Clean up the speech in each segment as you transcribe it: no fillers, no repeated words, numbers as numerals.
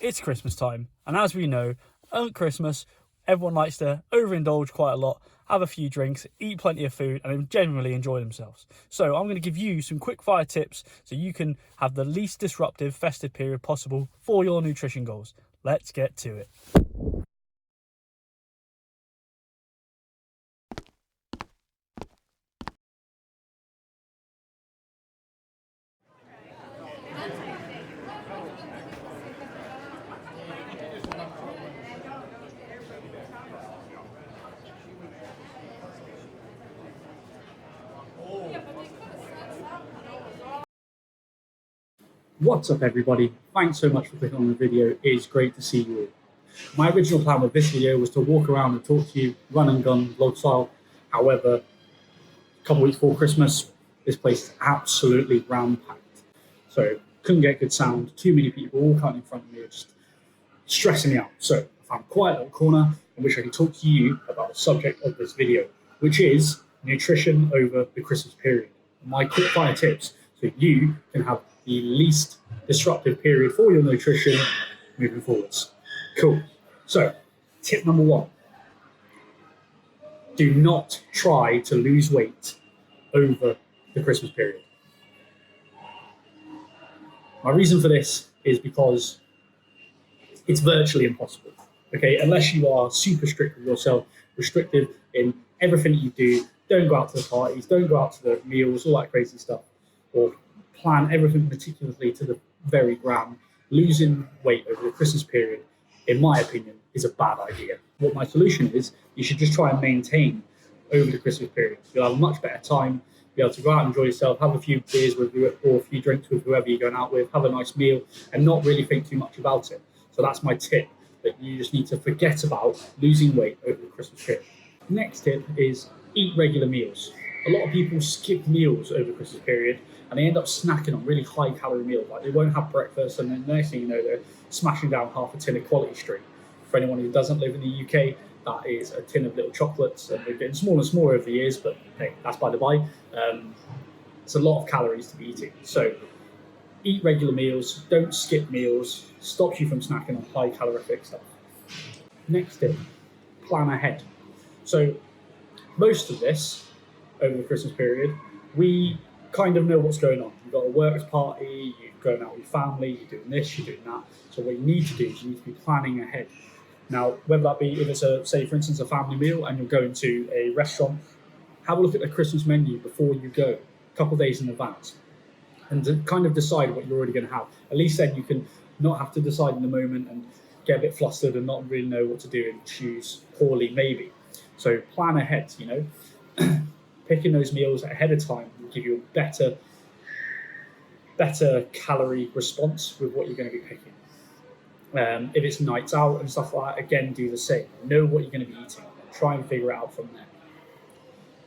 it's Christmas time, and as we know, at Christmas, everyone likes to overindulge quite a lot, have a few drinks, eat plenty of food, and generally enjoy themselves. So I'm going to give you some quick fire tips so you can have the least disruptive festive period possible for your nutrition goals. Let's get to it. What's up everybody, thanks so much for clicking on the video, it is great to see you all. My original plan with this video was to walk around and talk to you, run and gun, vlog style. However, a couple weeks before Christmas, this place is absolutely ram-packed. So, couldn't get good sound, too many people all coming in front of me, just stressing me out. So, I found a quiet little corner in which I can talk to you about the subject of this video, which is nutrition over the Christmas period. My quick fire tips so you can have the least disruptive period for your nutrition moving forwards. Cool. So, tip number one. Do not try to lose weight over the Christmas period. My reason for this is because it's virtually impossible. Okay, unless you are super strict with yourself, restrictive in everything you do, don't go out to the parties, don't go out to the meals, all that crazy stuff, or plan everything meticulously to the very gram. Losing weight over the Christmas period, in my opinion, is a bad idea. What my solution is, you should just try and maintain over the Christmas period. You'll have a much better time, be able to go out and enjoy yourself, have a few beers with you or a few drinks with whoever you're going out with, have a nice meal, and not really think too much about it. So that's my tip, that you just need to forget about losing weight over the Christmas period. Next tip is eat regular meals. A lot of people skip meals over the Christmas period and they end up snacking on really high calorie meals. Like they won't have breakfast, and then the next thing you know, they're smashing down half a tin of Quality Street. For anyone who doesn't live in the UK, that is a tin of little chocolates, and they're getting smaller and smaller over the years, but hey, that's by the by. It's a lot of calories to be eating. So eat regular meals, don't skip meals, stops you from snacking on high calorific stuff. Next tip, plan ahead. So most of this, over the Christmas period, we kind of know what's going on. You've got a works party, you're going out with your family, you're doing this, you're doing that. So what you need to do is you need to be planning ahead. Now, whether that be if it's say for instance, a family meal and you're going to a restaurant, have a look at the Christmas menu before you go, a couple of days in advance, and to kind of decide what you're already going to have. At least then you can not have to decide in the moment and get a bit flustered and not really know what to do and choose poorly maybe. So plan ahead, you know. Picking those meals ahead of time will give you a better calorie response with what you're going to be picking. If it's nights out and stuff like that, again, do the same. Know what you're going to be eating. Try and figure it out from there.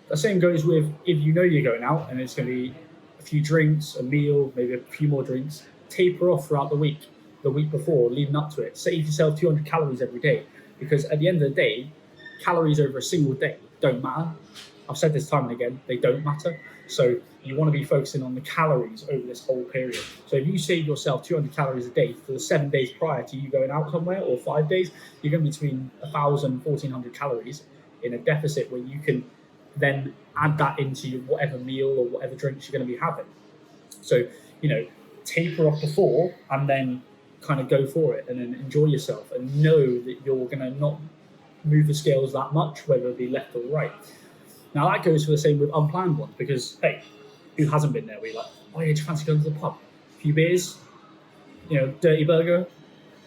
The same goes with if you know you're going out and it's going to be a few drinks, a meal, maybe a few more drinks, taper off throughout the week before, leading up to it. Save yourself 200 calories every day, because at the end of the day, calories over a single day don't matter. I've said this time and again, they don't matter. So you want to be focusing on the calories over this whole period. So if you save yourself 200 calories a day for the 7 days prior to you going out somewhere, or 5 days, you're going to be between 1,000 and 1,400 calories in a deficit, where you can then add that into your whatever meal or whatever drinks you're going to be having. So, you know, taper off before and then kind of go for it and then enjoy yourself and know that you're going to not move the scales that much, whether it be left or right. Now that goes for the same with unplanned ones, because hey, who hasn't been there? We're like, oh yeah, do you fancy going to the pub? A few beers, you know, dirty burger,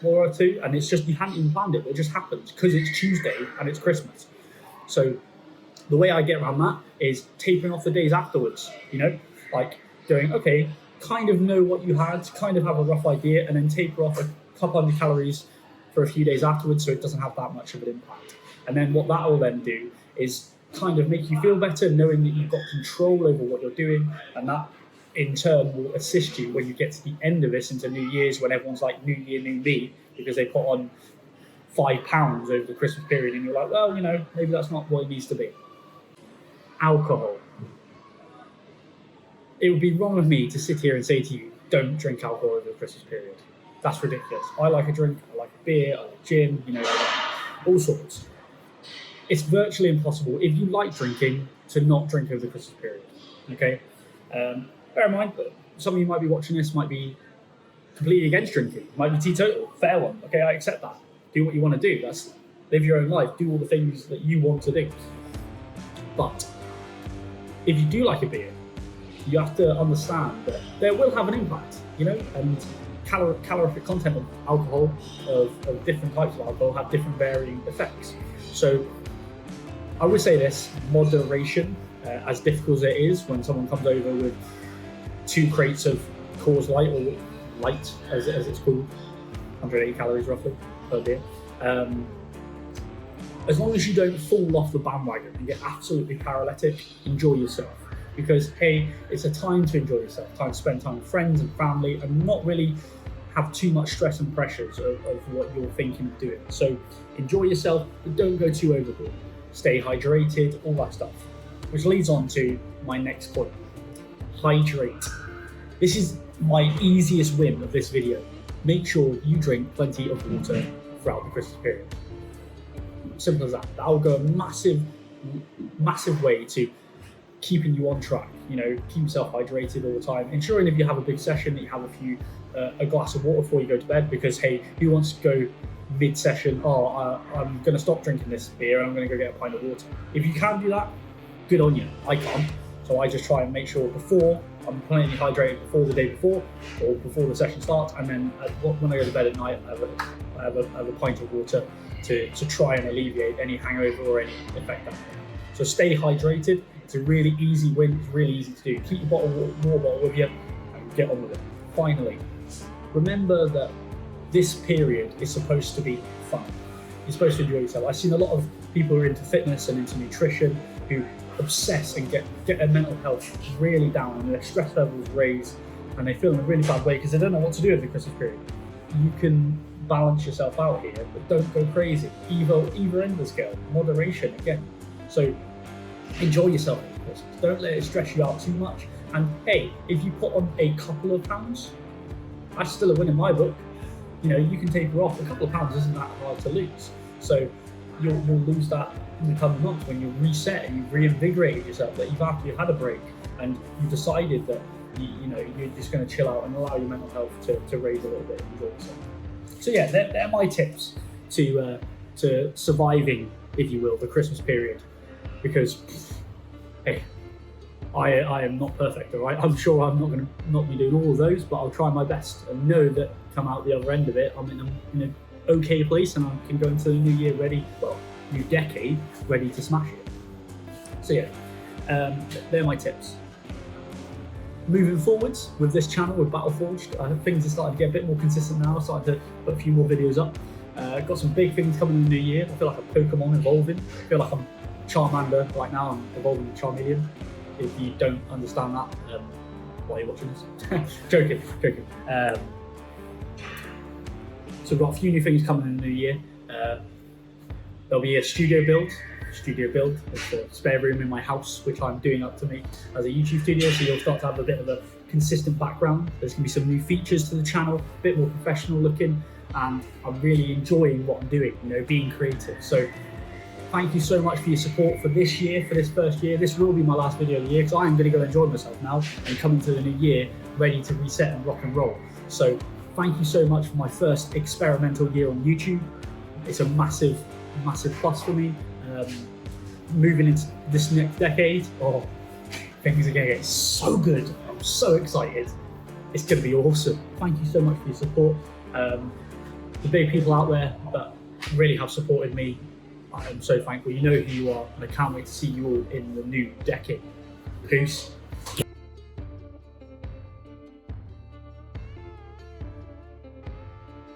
one or two, and it's just, you haven't even planned it, but it just happens because it's Tuesday and it's Christmas. So the way I get around that is tapering off the days afterwards, you know, like going, okay, kind of know what you had, kind of have a rough idea, and then taper off a couple hundred calories for a few days afterwards so it doesn't have that much of an impact. And then what that will then do is kind of make you feel better, knowing that you've got control over what you're doing, and that in turn will assist you when you get to the end of this into New Year's, when everyone's like New Year, New Me, because they put on 5 pounds over the Christmas period, and you're like, well, you know, maybe that's not what it needs to be. Alcohol. It would be wrong of me to sit here and say to you, don't drink alcohol over the Christmas period. That's ridiculous. I like a drink, I like a beer, I like gin, I like all sorts. It's virtually impossible if you like drinking to not drink over the Christmas period. Okay, bear in mind that some of you might be watching this might be completely against drinking, might be teetotal. Fair one. Okay, I accept that. Do what you want to do. Live your own life. Do all the things that you want to do. But if you do like a beer, you have to understand that there will have an impact, and calorific content of alcohol, of different types of alcohol, have different varying effects. So I would say this: moderation, as difficult as it is when someone comes over with 2 crates of Coors Light, or light as it's called, 180 calories roughly per beer. As long as you don't fall off the bandwagon and get absolutely paralytic, enjoy yourself. Because hey, it's a time to enjoy yourself, time to spend time with friends and family, and not really have too much stress and pressures of what you're thinking of doing. So enjoy yourself, but don't go too overboard. Stay hydrated, all that stuff. Which leads on to my next point. Hydrate. This is my easiest win of this video. Make sure you drink plenty of water throughout the Christmas period. Simple as that. That will go a massive way to keeping you on track. Keep yourself hydrated all the time. Ensuring if you have a big session that you have a glass of water before you go to bed, because hey, who wants to go mid-session, I'm going to stop drinking this beer and I'm going to go get a pint of water. If you can do that, good on you. I can't. So I just try and make sure before I'm plenty hydrated before the day before, or before the session starts, and then when I go to bed at night, I have a pint of water to try and alleviate any hangover or any effect that may have. So stay hydrated. It's a really easy win. It's really easy to do. Keep your water bottle with you and get on with it. Finally, remember that this period is supposed to be fun. You're supposed to enjoy yourself. I've seen a lot of people who are into fitness and into nutrition who obsess and get their mental health really down, and their stress levels raised, and they feel in a really bad way because they don't know what to do with the Christmas period. You can balance yourself out here, but don't go crazy. Either end of the scale. Moderation again. So enjoy yourself at Christmas. Don't let it stress you out too much. And hey, if you put on a couple of pounds, that's still a win in my book. You can taper off. A couple of pounds isn't that hard to lose. So you'll lose that in the coming months when you reset and you've reinvigorated yourself, that you've had a break and you've decided that you're just going to chill out and allow your mental health to raise a little bit and enjoy yourself. So yeah, they're my tips to surviving, if you will, the Christmas period. Because hey, I am not perfect, all right? I'm sure I'm not going to not be doing all of those, but I'll try my best and know that come out the other end of it, I'm in an okay place and I can go into the new year ready, new decade, ready to smash it. So yeah, they're my tips. Moving forwards with this channel, with Battleforged, things are starting to get a bit more consistent now. I'm starting to put a few more videos up. Got some big things coming in the new year. I feel like a Pokemon evolving. I feel like I'm Charmander right now. I'm evolving to Charmeleon. If you don't understand that, why are you watching this? Joking. So we've got a few new things coming in the new year. There'll be a studio build. It's a spare room in my house, which I'm doing up to make as a YouTube studio. So you'll start to have a bit of a consistent background. There's going to be some new features to the channel, a bit more professional looking, and I'm really enjoying what I'm doing, being creative. So thank you so much for your support for this year, for this first year. This will be my last video of the year because I am going to go enjoy myself now and come into the new year ready to reset and rock and roll. So thank you so much for my first experimental year on YouTube. It's a massive plus for me. Moving into this next decade, things are going to get so good. I'm so excited. It's going to be awesome. Thank you so much for your support. The big people out there that really have supported me, I am so thankful. You know who you are, and I can't wait to see you all in the new decade. Peace.